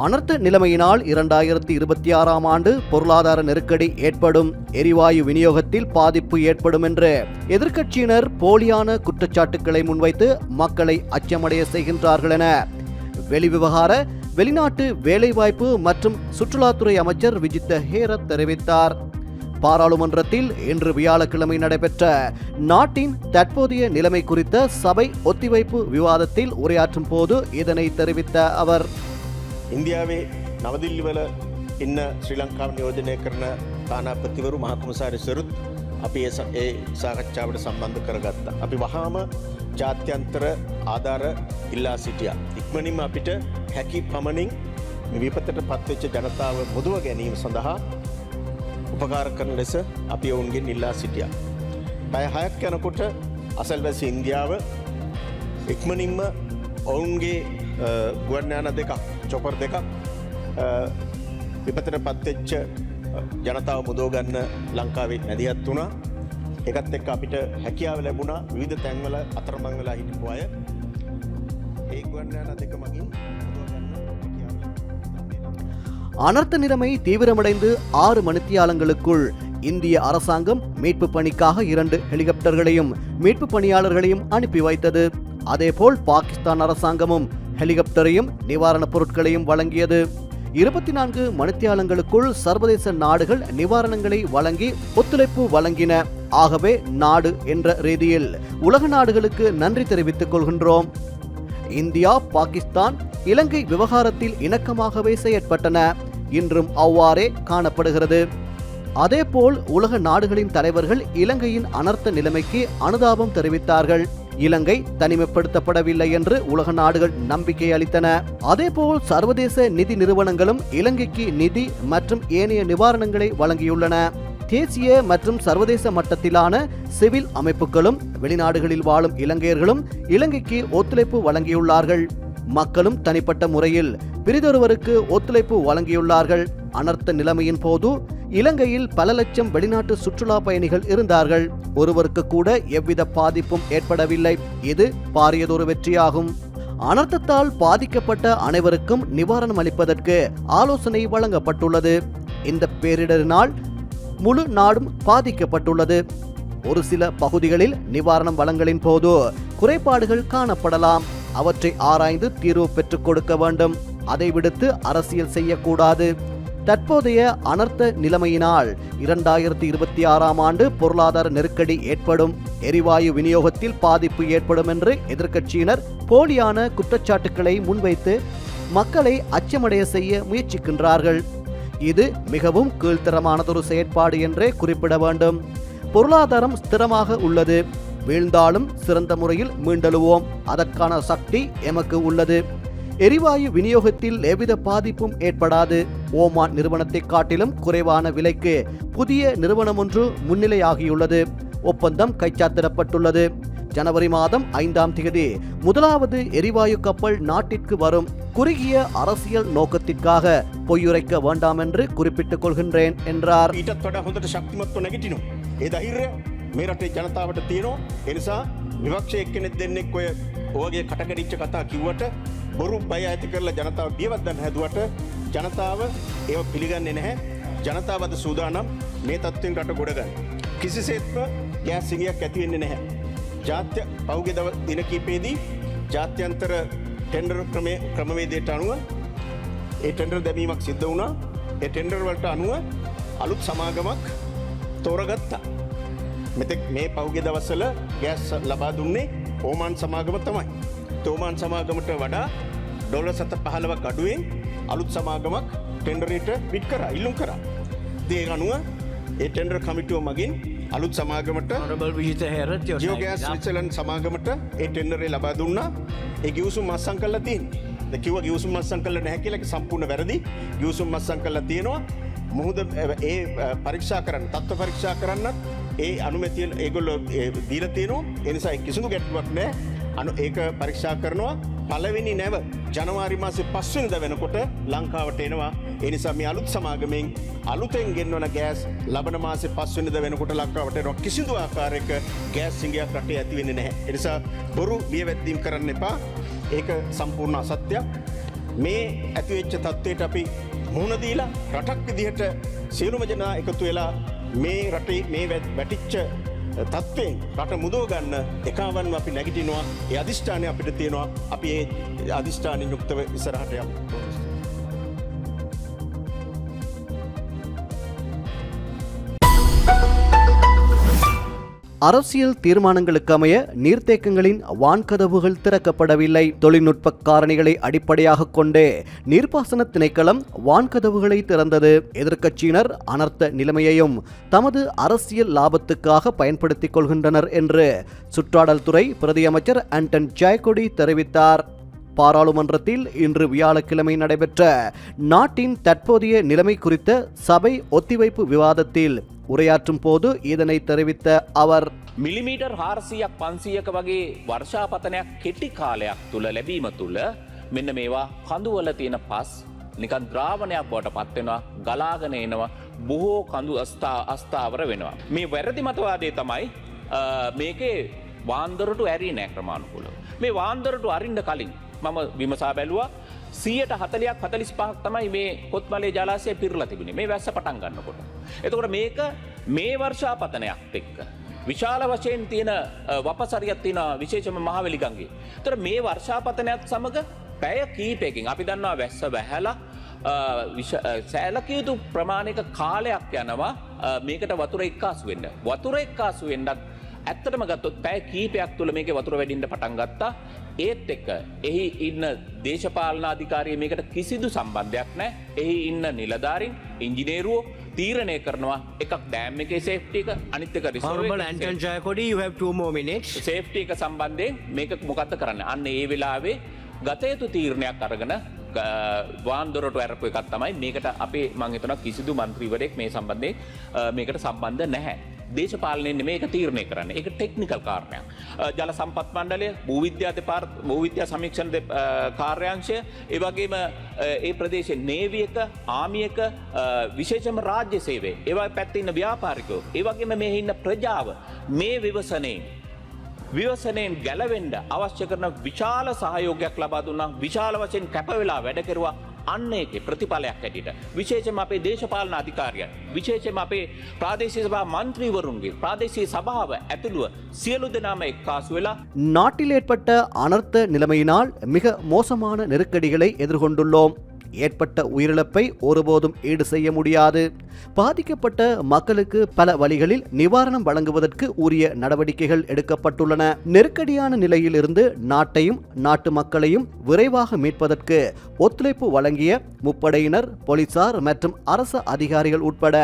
அனர்த்த நிலைமையினால் 2026ஆம் ஆண்டு பொருளாதார நெருக்கடி ஏற்படும், எரிவாயு விநியோகத்தில் பாதிப்பு ஏற்படும் என்று எதிர்க்கட்சியினர் போலியான குற்றச்சாட்டுக்களை முன்வைத்து மக்களை அச்சமடைய செய்கின்றார்கள் என வெளிவிவகார, வெளிநாட்டு வேலைவாய்ப்பு மற்றும் சுற்றுலாத்துறை அமைச்சர் விஜித்த ஹேரத் தெரிவித்தார். பாராளுமன்றத்தில் இன்று வியாழக்கிழமை நடைபெற்ற நாட்டின் தற்போதைய நிலைமை குறித்த சபை ஒத்திவைப்பு விவாதத்தில் உரையாற்றும் போது இதனை தெரிவித்த அவர், ඉන්දියාවේ නවදිල්ලිවල ඉන්න ශ්‍රී ලංකාව නියෝජනය කරන තානාපතිවරු මහකුමසාරිස්වරුත් අපි ඒ සාකච්ඡාවට සම්බන්ධ කරගත්තා. අපි වහාම ජාත්‍යන්තර ආධාර ඉල්ලා සිටියා. ඉක්මනින්ම අපිට හැකි පමණින් විපතට පත්වෙච්ච ජනතාව මුදව ගැනීම සඳහා උපකාර කරන ලෙස අපි ඔවුන්ගෙන් ඉල්ලා සිටියා. පැය 6ක් යනකොට අසල්වැසි ඉන්දියාව ඉක්මනින්ම ඔවුන්ගේ ගුවන්යාන දෙකක්, චොපර් දෙකක් විපතට පත්වෙච්ච ජනතාව මුදෝගන්න ලංකාවේ මැදිහත් වුණා. ඒකත් එක්ක අපිට හැකියාව ලැබුණා විවිධ තැන්වල අතරමං වෙලා හිටපු අය ඒ ගුවන්යාන දෙක මගින් அனர்த்த நிலைமை தீவிரமடைந்து 6 மணித்தியாலங்களுக்குள் இந்திய அரசாங்கம் மீட்பு பணிக்காக 2 ஹெலிகாப்டர்களையும் மீட்பு பணியாளர்களையும் அனுப்பி வைத்தது. அதேபோல் பாகிஸ்தான் அரசாங்கமும் ஹெலிகாப்டரையும் நிவாரணப் பொருட்களையும் வழங்கியது. 24 மணித்தியாலங்களுக்குள் சர்வதேச நாடுகள் நிவாரணங்களை வழங்கி ஒத்துழைப்பு வழங்கின. ஆகவே நாடு என்ற ரீதியில் உலக நாடுகளுக்கு நன்றி தெரிவித்துக் கொள்கின்றோம். இந்தியா, பாகிஸ்தான், இலங்கை விவகாரத்தில் இணக்கமாகவே செயற்பட்டன. இன்றும் அவ்வாறே காணப்படுகிறது. அதேபோல் உலக நாடுகளின் தலைவர்கள் இலங்கையின் அனர்த்த நிலைமைக்கு அனுதாபம் தெரிவித்தார்கள். இலங்கை தனிமைப்படுத்தப்படவில்லை என்று உலக நாடுகள் நம்பிக்கை அளித்தன. அதேபோல் சர்வதேச நிதி நிறுவனங்களும் இலங்கைக்கு நிதி மற்றும் ஏனைய நிவாரணங்களை வழங்கியுள்ளன. தேசிய மற்றும் சர்வதேச மட்டத்திலான சிவில் அமைப்புகளும் வெளிநாடுகளில் வாழும் இலங்கையர்களும் இலங்கைக்கு ஒத்துழைப்பு வழங்கியுள்ளார்கள். மக்களும் தனிப்பட்ட முறையில் பிரிதொருவருக்கு ஒத்துழைப்பு வழங்கியுள்ளார்கள். அனர்த்த நிலைமையின் போது இலங்கையில் பல லட்சம் வெளிநாட்டு சுற்றுலா பயணிகள் இருந்தார்கள். ஒருவருக்கு கூட எவ்வித பாதிப்பும் ஏற்படவில்லை. இது பாரியதொரு வெற்றியாகும். அனர்த்தத்தால் பாதிக்கப்பட்ட அனைவருக்கும் நிவாரணம் அளிப்பதற்கு ஆலோசனை வழங்கப்பட்டுள்ளது. இந்த பேரிடரினால் முழு நாடும் பாதிக்கப்பட்டுள்ளது. ஒரு சில பகுதிகளில் நிவாரணம் வழங்கலின் போது குறைபாடுகள் காணப்படலாம். அவற்றை ஆராய்ந்து தீர்வு பெற்றுக் கொடுக்க வேண்டும். அதை விடுத்து அரசியல் செய்யக்கூடாது. தற்போதைய அனர்த்த நிலைமையினால் 2026ஆம் ஆண்டு பொருளாதார நெருக்கடி ஏற்படும், எரிவாயு விநியோகத்தில் பாதிப்பு ஏற்படும் என்று எதிர்க்கட்சியினர் போலியான குற்றச்சாட்டுக்களை முன்வைத்து மக்களை அச்சமடைய செய்ய முயற்சிக்கின்றார்கள். இது மிகவும் கீழ்த்தரமானதொரு செயற்பாடு என்றே குறிப்பிட வேண்டும். பொருளாதாரம் ஸ்திரமாக உள்ளது. வீழ்ந்தாலும் சிறந்த முறையில் மீண்டெழுவோம். அதற்கான சக்தி எமக்கு உள்ளது. எரிவாயு விநியோகத்தில் எவ்வித பாதிப்பும் ஏற்படாது. ஓமான் நிறுவனத்தை காட்டிலும் குறைவான விலைக்கு புதிய நிறுவனம் ஒன்று முன்னிலையாகியுள்ளது. ஒப்பந்தம் கைச்சாத்திடப்பட்டுள்ளது. ஜனவரி மாதம் 5ஆம் தேதி முதலாவது எரிவாயு கப்பல் நாட்டிற்கு வரும். குறுகிய அரசியல் நோக்கத்திற்காக பொய்யுரைக்க வேண்டாம் என்று குறிப்பிட்டுக் கொள்கின்றேன் என்றார். මේ රටේ ජනතාවට තියෙනවා. ඒ නිසා විපක්ෂ එක්කෙනෙක් දෙන්නෙක් ඔය ඔයගේ කටකඩිච්ච කතා කිව්වට බොරු බය ඇති කරලා ජනතාව බියවත් ගන්න හැදුවට ජනතාව ඒව පිළිගන්නේ නැහැ. ජනතාව අද සූදානම් මේ තත්ත්වෙන් රට ගොඩ ගන්න. කිසිසේත්ම ගෑස් සිඟියක් ඇති වෙන්නේ නැහැ. ජාත්‍ය පහුගිය දින කිහිපෙදී ජාත්‍යන්තර ටෙන්ඩර් ක්‍රමවේදයට අනුව ඒ ටෙන්ඩර් දැමීමක් සිද්ධ වුණා. ඒ ටෙන්ඩර් වලට අනුව අලුත් සමාගමක් තෝරගත්තා. මෙතෙක් මේ පහුගිය දවස්වල ගෑස් ලබා දුන්නේ ඕමාන් සමාගම තමයි. ඕමාන් සමාගමට වඩා ඩොලර් 715ක් අඩුවෙන් අලුත් සමාගමක් ටෙන්ඩරේට බිඩ් කරා, ඉල්ලුම් කරා. ඒ අනුව ඒ ටෙන්ඩර් කමිටුව මගින් අලුත් සමාගමට ජියෝ ගෑස් ස්විට්සර්ලන්ඩ් සමාගමට ඒ ටෙන්ඩරේ ලබා දුන්නා. ඒ ගිවිසුම් අත්සන් කරලා තියෙනවා. කිව්වා ගිවිසුම් අත්සන් කරලා නැහැ කියලා. ඒක සම්පූර්ණ වැරදි. ගිවිසුම් අත්සන් කරලා තියෙනවා. මුහුද ඒ පරීක්ෂා කරන්න, තත්ත්ව පරීක්ෂා කරන්නත් ඒ අනුමැතිය ඒගොල්ලෝ දීලා තියෙනවා. ඒ නිසා කිසිදු ගැටලුවක් නැහැ. ඒක පරීක්ෂා කරනවා. පළවෙනි නැව ජනවාරි මාසේ 5 වෙනිදා වෙනකොට ලංකාවට එනවා. ඒ නිසා මේ අලුත් සමාගමෙන් අලුතෙන් ගෙන්වන ගෑස් ලබන මාසේ 5 වෙනිදා වෙනකොට ලංකාවට එනවා. කිසිදු ආකාරයක ගෑස් සිඟයක් රටේ ඇති වෙන්නේ නැහැ. ඒ නිසා බොරු බියවැද්දීම් කරන්න එපා. ඒක සම්පූර්ණ අසත්‍යයක්. මේ ඇතිවෙච්ච තත්ත්වයට අපි මුහුණ දීලා රටක් විදිහට සියලුම ජනා එකතු වෙලා මේ රටේ මේ වැටිච්ච තත්ත්වයෙන් රට මුදව ගන්න එකවන්ව අපි නැගිටිනවා. ඒ අධිෂ්ඨානය අපිට තියෙනවා. අපි ඒ අධිෂ්ඨානයෙන් යුක්තව ඉස්සරහට යමු. அரசியல் தீர்மானங்களுக்கு அமைய நீர்த்தேக்கங்களின் வான்கதவுகள் திறக்கப்படவில்லை. தொழில்நுட்ப காரணிகளை அடிப்படையாக கொண்டே நீர்ப்பாசன திணைக்களம் வான்கதவுகளை திறந்தது. எதிர்க்கட்சியினர் அனர்த்த நிலைமையையும் தமது அரசியல் லாபத்துக்காக பயன்படுத்திக் கொள்கின்றனர் என்று சுற்றாடல் துறை பிரதி அமைச்சர் ஆண்டன் ஜெயக்கொடி தெரிவித்தார். பாராளுமன்றத்தில் இன்று வியாழக்கிழமை நடைபெற்ற நாட்டின் தற்போதைய நிலைமை குறித்த சபை ஒத்திவைப்பு விவாதத்தில் உரையாற்றும் போது இதனை தெரிவித்த அவர், මිලිමීටර් 400ක් 500ක වගේ වර්ෂාපතනයක් කෙටි කාලයක් තුළ ලැබීම තුළ මෙන්න මේවා කඳුවල තියෙන පස් නිකන් ද්‍රාවණයක් බවට පත් වෙනවා, ගලාගෙන එනවා, බොහෝ කඳු අස්ථාවර වෙනවා. මේ වැරදි මතවාදය තමයි මේකේ වාන්දරටු ඇරී නෑ ක්‍රමානුකූලව. මේ වාන්දරටු අරින්න කලින් මම විමසා බැලුවා 40%ක් 45ක් තමයි මේ කොත්මලේ ජලාශය පිරලා තිබුණේ මේ වැස්ස පටන් ගන්නකොට. එතකොට මේක මේ වර්ෂාපතනයක් එක්ක විශාල වශයෙන් තියෙන වපසරියක් තියෙන විශේෂම මහවැලි ගඟේ. ඒතර මේ වර්ෂාපතනයත් සමග පැය කීපයකින් අපි දන්නවා වැස්ස වැහැලා සෑලකිය යුතු ප්‍රමාණයක කාලයක් යනවා මේකට වතුර එක්කාසු වෙන්න. වතුර එක්කාසු වෙන්නත් ඇත්තටම ගත්තොත් පැය කීපයක් තුළ මේකේ වතුර වැඩින්න පටන් ගත්තා. ඒත් එක්ක එහි ඉන්න දේශපාලන අධිකාරිය මේකට කිසිදු සම්බන්ධයක් නැහැ. එහි ඉන්න නිලධාරීන්, ඉංජිනේරුවෝ තීරණය කරනවා එකක් ඩෑම් එකේ සේෆ්ටි එක, අනිත් එක Honorable Anton Jayakodi, you have 2 more minutes. Safety එක සම්බන්ධයෙන් මේක මොකක්ද කරන්නේ? අන්න ඒ වෙලාවේ ගත යුතු තීරණයක් අරගෙන වාන්දොරට ඇරපු එකක් තමයි මේකට අපේ මම හිතනවා කිසිදු മന്ത്രിවරයෙක් මේ සම්බන්ධයෙන් මේකට සම්බන්ධ නැහැ. දේශපාලනයෙන් මේක තීරණය කරන්නේ. ඒක ටෙක්නිකල් කාරණයක්. ජල සම්පත් මණ්ඩලය, භූවිද්‍යා සමීක්ෂණ කාර්යාංශය, ඒ වගේම ඒ ප්‍රදේශයේ නේවි එක, ආමි එක, විශේෂම රාජ්‍ය සේවය, ඒවා පැත්තේ ඉන්න ව්‍යාපාරිකයෝ, ඒ වගේම මේ ඉන්න ප්‍රජාව මේ විවසනයෙන් ගැලවෙන්න අවශ්‍ය කරන විශාල සහයෝගයක් ලබා දුන්නා. විශාල වශයෙන් කැප වෙලා වැඩ කෙරුවා. අන්න ඒකේ ප්‍රතිඵලයක් ඇටියට විශේෂයෙන්ම අපේ දේශපාලන අධිකාරියන්, විශේෂයෙන්ම අපේ ප්‍රාදේශීය සභා මන්ත්‍රීවරුන්ගේ ප්‍රාදේශීය සභාව ඇතුළුව සියලු දෙනාම එක්කාසු වෙලා நாட்டில் ஏற்பட்ட அனர்த்த நிலைமையினால் மிக மோசமான நெருக்கடிகளை எதிர்கொண்டுள்ளோம். ஏற்பட்ட உயிரிழப்பை ஒருபோதும் ஈடு செய்ய முடியாது. பாதிக்கப்பட்ட மக்களுக்கு பல வழிகளில் நிவாரணம் வழங்குவதற்கு உரிய நடவடிக்கைகள் எடுக்கப்பட்டுள்ளன. நெருக்கடியான நிலையில் இருந்து நாட்டையும் நாட்டு மக்களையும் விரைவாக மீட்பதற்கு ஒத்துழைப்பு வழங்கிய முப்படையினர், போலீசார் மற்றும் அரசு அதிகாரிகள் உட்பட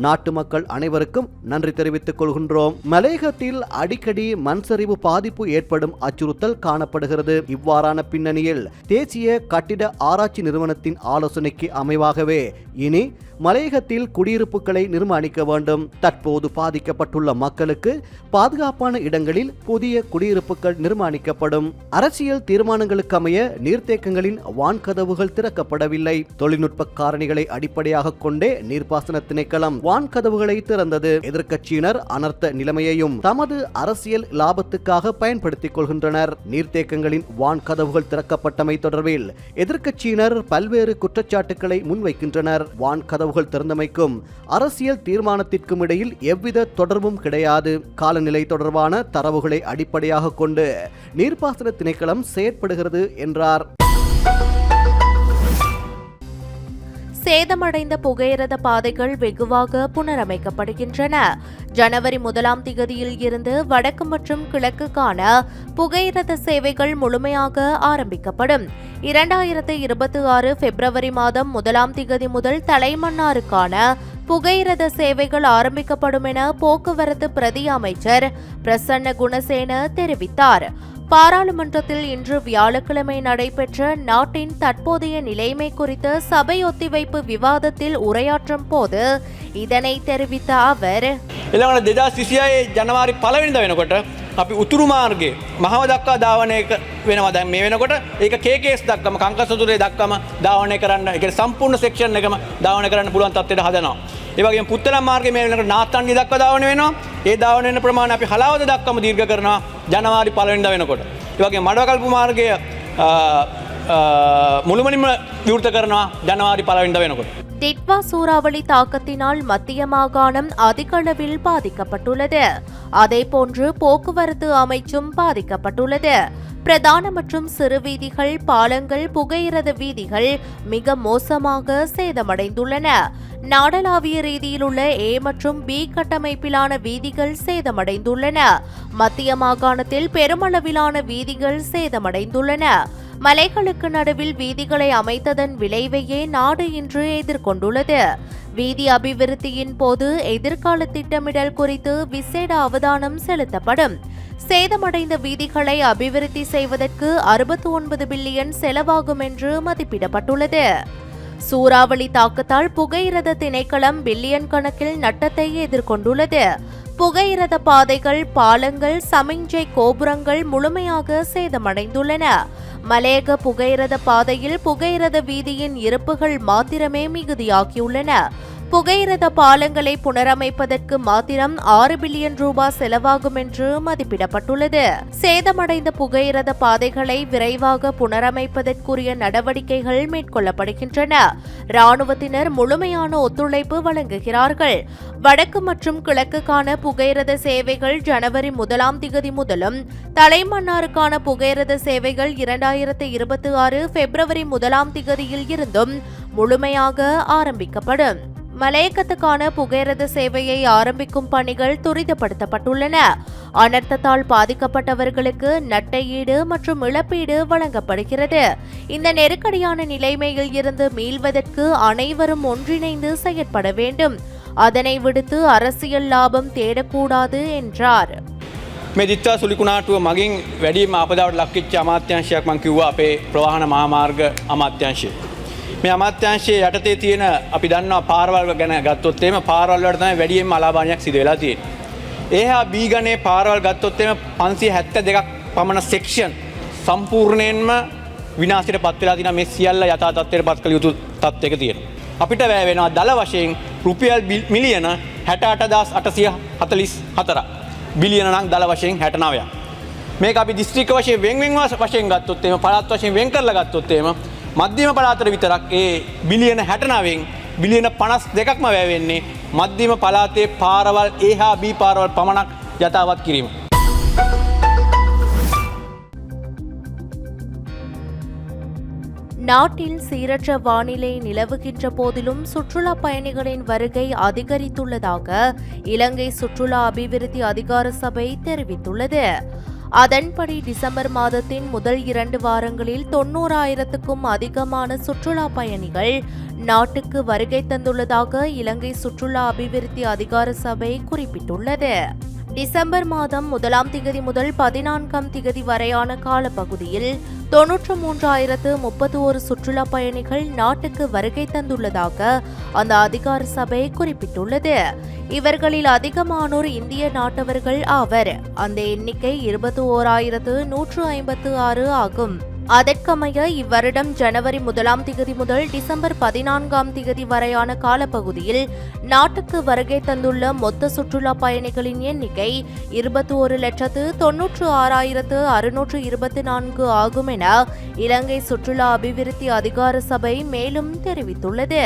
நாட்டு மக்கள் அனைவருக்கும் நன்றி தெரிவித்துக் கொள்கின்றோம். மலையகத்தில் அடிக்கடி மண் சரிவு பாதிப்பு ஏற்படும் அச்சுறுத்தல் காணப்படுகிறது. இவ்வாறான பின்னணியில் தேசிய கட்டிட ஆராய்ச்சி நிறுவனத்தின் ஆலோசனைக்கு அமைவாகவே இனி மலையகத்தில் குடியிருப்புகளை நிர்மாணிக்க வேண்டும். தற்போது பாதிக்கப்பட்டுள்ள மக்களுக்கு பாதுகாப்பான இடங்களில் புதிய குடியிருப்புகள் நிர்மாணிக்கப்படும். அரசியல் தீர்மானங்களுக்கு அமைய நீர்த்தேக்கங்களின் வான்கதவுகள் திறக்கப்படவில்லை. தொழில்நுட்ப காரணிகளை அடிப்படையாக கொண்டே நீர்ப்பாசன திணைக்களம் வான்கதவுகளை திறந்தது. எதிர்க்கட்சியினர் அனர்த்த நிலைமையையும் தமது அரசியல் லாபத்துக்காக பயன்படுத்திக் கொள்கின்றனர். நீர்த்தேக்கங்களின் வான்கதவுகள் திறக்கப்பட்டமை தொடர்பில் எதிர்க்கட்சியினர் பல்வேறு குற்றச்சாட்டுக்களை முன்வைக்கின்றனர். வான்கதவுகள் திறந்தமைக்கும் அரசியல் தீர்மானத்திற்கும் இடையில் எவ்வித தொடர்பும் கிடையாது. காலநிலை தொடர்பான தரவுகளை அடிப்படையாக கொண்டு நீர்ப்பாசன திணைக்களம் செயற்படுகிறது என்றார். சேதமடைந்த புகையிரத பாதைகள் வெகுவாக புனரமைக்கப்படுகின்றன. ஜனவரி 1ஆம் தேதியில் இருந்து வடக்கு மற்றும் கிழக்குக்கான புகையிரத சேவைகள் முழுமையாக ஆரம்பிக்கப்படும். 2026 பிப்ரவரி மாதம் 1ஆம் தேதி முதல் தலைமன்னாருக்கான புகையிரத சேவைகள் ஆரம்பிக்கப்படும் என போக்குவரத்து பிரதி அமைச்சர் பிரசன்ன குணசேன தெரிவித்தார். பாராளுமன்றத்தில் இன்று வியாழக்கிழமை நடைபெற்ற நாட்டின் தற்போதைய நிலைமை குறித்த சபை ஒத்திவைப்பு விவாதத்தில் உரையாற்றும் போது இதனை தெரிவித்த அவர், එළවන 2026 ජනවාරි 1 වෙනිදා වෙනකොට අපි උතුරු මාර්ගයේ මහව දක්වා ධාවනය වෙනවා. දැන් මේ වෙනකොට ඒක KKS දක්වාම කංකසතුරේ දක්වාම ධාවනය කරන්න, ඒ කියන්නේ සම්පූර්ණ සෙක්ෂන් එකම ධාවනය කරන්න පුළුවන් තත්ත්වයට හදනවා. ඒ වගේම පුත්තලම් මාර්ගයේ මේ වෙනකොට නාත්තන්ඩි දක්වා ධාවනය වෙනවා. ඒ ධාවනය වෙන ප්‍රමාණය අපි හලාවත දක්වාම දීර්ඝ කරනවා ජනවාරි 1 වෙනිදා වෙනකොට. ඒ වගේම මඩවකල්පු මාර්ගය මුළුමනින්ම විවෘත කරනවා ජනවාරි 1 වෙනිදා වෙනකොට. டிட்வா சூறாவளி தாக்கத்தினால் மத்திய மாகாணம் அதிக அளவில் பாதிக்கப்பட்டுள்ளது. அதேபோன்று போக்குவரத்து அமைச்சும் பாதிக்கப்பட்டுள்ளது. பிரதான மற்றும் சிறு வீதிகள், பாலங்கள், புகையிரத வீதிகள் மிக மோசமாக சேதமடைந்துள்ளன. நாடளாவிய ரீதியில் உள்ள A மற்றும் B கட்டமைப்பிலான வீதிகள் சேதமடைந்துள்ளன. மத்திய மாகாணத்தில் பெருமளவிலான வீதிகள் சேதமடைந்துள்ளன. மலைகளுக்கு நடுவில் வீதிகளை அமைத்ததன் விளைவையே நாடு இன்று எதிர்கொண்டுள்ளது. வீதி அபிவிருத்தியின் போது எதிர்கால திட்டமிடல் குறித்து விசேட அவதானம் செலுத்தப்படும். சேதமடைந்த வீதிகளை அபிவிருத்தி செய்வதற்கு 69 பில்லியன் செலவாகும் என்று மதிப்பிடப்பட்டுள்ளது. சூறாவளி தாக்கத்தால் புகையிரத திணைக்களம் பில்லியன் கணக்கில் நட்டத்தை எதிர்கொண்டுள்ளது. புகையிரத பாதைகள், பாலங்கள், சமிஞ்சை கோபுரங்கள் முழுமையாக சேதமடைந்துள்ளன. மலையக புகையிரத பாதையில் புகையிரத வீதியின் இருப்புகள் மாத்திரமே மிகுதியாகியுள்ளன. புகையிரத பாலங்களை புனரமைப்பதற்கு மாத்திரம் 6 பில்லியன் ரூபாய் செலவாகும் என்று மதிப்பிடப்பட்டுள்ளது. சேதமடைந்த புகையிரத பாதைகளை விரைவாக புனரமைப்பதற்குரிய நடவடிக்கைகள் மேற்கொள்ளப்படுகின்றன. இராணுவத்தினர் முழுமையான ஒத்துழைப்பு வழங்குகிறார்கள். வடக்கு மற்றும் கிழக்குக்கான புகையிரத சேவைகள் ஜனவரி 1 முதலும், தலைமன்னாருக்கான புகையிரத சேவைகள் 2026 பிப்ரவரி 1 இருந்தும் முழுமையாக ஆரம்பிக்கப்படும். மலையகத்துக்கான புகையிரத சேவையை ஆரம்பிக்கும் பணிகள் துரிதப்படுத்தப்பட்டுள்ளன. அனர்த்தத்தால் பாதிக்கப்பட்டவர்களுக்கு நட்டஈடு மற்றும் இழப்பீடு வழங்கப்படுகிறது. இந்த நெருக்கடியான நிலைமையில் இருந்து மீள்வதற்கு அனைவரும் ஒன்றிணைந்து செயற்பட வேண்டும். அதனை விடுத்து அரசியல் லாபம் தேடக்கூடாது என்றார். මේ දිත්වා සුලිකුණාටුව මගින් වැඩිම අපදාවට ලක්විච්ච අමාත්‍යංශයක් මං කිව්වා අපේ ප්‍රවාහන මහාමාර්ග අමාත්‍යංශය. මේ අමාත්‍යංශයේ යටතේ තියෙන අපි දන්නවා පාරවල් ගැන ගත්තොත් එහෙම පාරවල් වලට තමයි වැඩියෙන්ම අලාභාණයක් සිදු වෙලා තියෙන්නේ. ඒ හා B ගණේ පාරවල් ගත්තොත් එහෙම 572ක් පමණ සෙක්ෂන් සම්පූර්ණයෙන්ම විනාශයට පත් වෙලා තියෙනවා. මේ සියල්ල යථා තත්ත්වයට පත් කළ යුතු තත්ත්වයක තියෙනවා. අපිට වැය වෙනවා දල වශයෙන් රුපියල් මිලියන 68844. බිලියන නම් දල වශයෙන් 69ක්. මේක අපි දිස්ත්‍රික්ක වශයෙන් වෙන් වශයෙන් ගත්තොත් එහෙම පළාත් වශයෙන් වෙන් කරලා ගත්තොත් එහෙම මධ්‍යම පළාතට විතරක් ඒ බිලියන 69න් බිලියන 52ක්ම වැය වෙන්නේ මධ්‍යම පළාතේ පාරවල් A හා B පාරවල් පමණක් යථාවත් කිරීම. நாட்டில் சீரற்ற வானிலை நிலவுகின்ற போதிலும் சுற்றுலா பயணிகளின் வருகை அதிகரித்துள்ளதாக இலங்கை சுற்றுலா அபிவிருத்தி அதிகார சபை தெரிவித்துள்ளது. அதன்படி டிசம்பர் மாதத்தின் முதல் 2 வாரங்களில் 90,000க்கும் அதிகமான சுற்றுலா பயணிகள் நாட்டுக்கு வருகை தந்துள்ளதாக இலங்கை சுற்றுலா அபிவிருத்தி அதிகார சபை குறிப்பிட்டுள்ளது. டிசம்பர் மாதம் 1 முதல் 14 வரையான காலப்பகுதியில் 93,031 சுற்றுலா பயணிகள் நாட்டுக்கு வருகை தந்துள்ளதாக அந்த அதிகார சபை குறிப்பிட்டுள்ளது. இவர்களில் அதிகமானோர் இந்திய நாட்டவர்கள் ஆவர். அந்த எண்ணிக்கை 21,156 ஆகும். அதற்கமைய இவ்வருடம் ஜனவரி 1 முதல் டிசம்பர் 14 வரையான காலப்பகுதியில் நாட்டுக்கு வருகை தந்துள்ள மொத்த சுற்றுலா பயணிகளின் எண்ணிக்கை 21,96,624 ஆகும் என இலங்கை சுற்றுலா அபிவிருத்தி அதிகார சபை மேலும் தெரிவித்துள்ளது.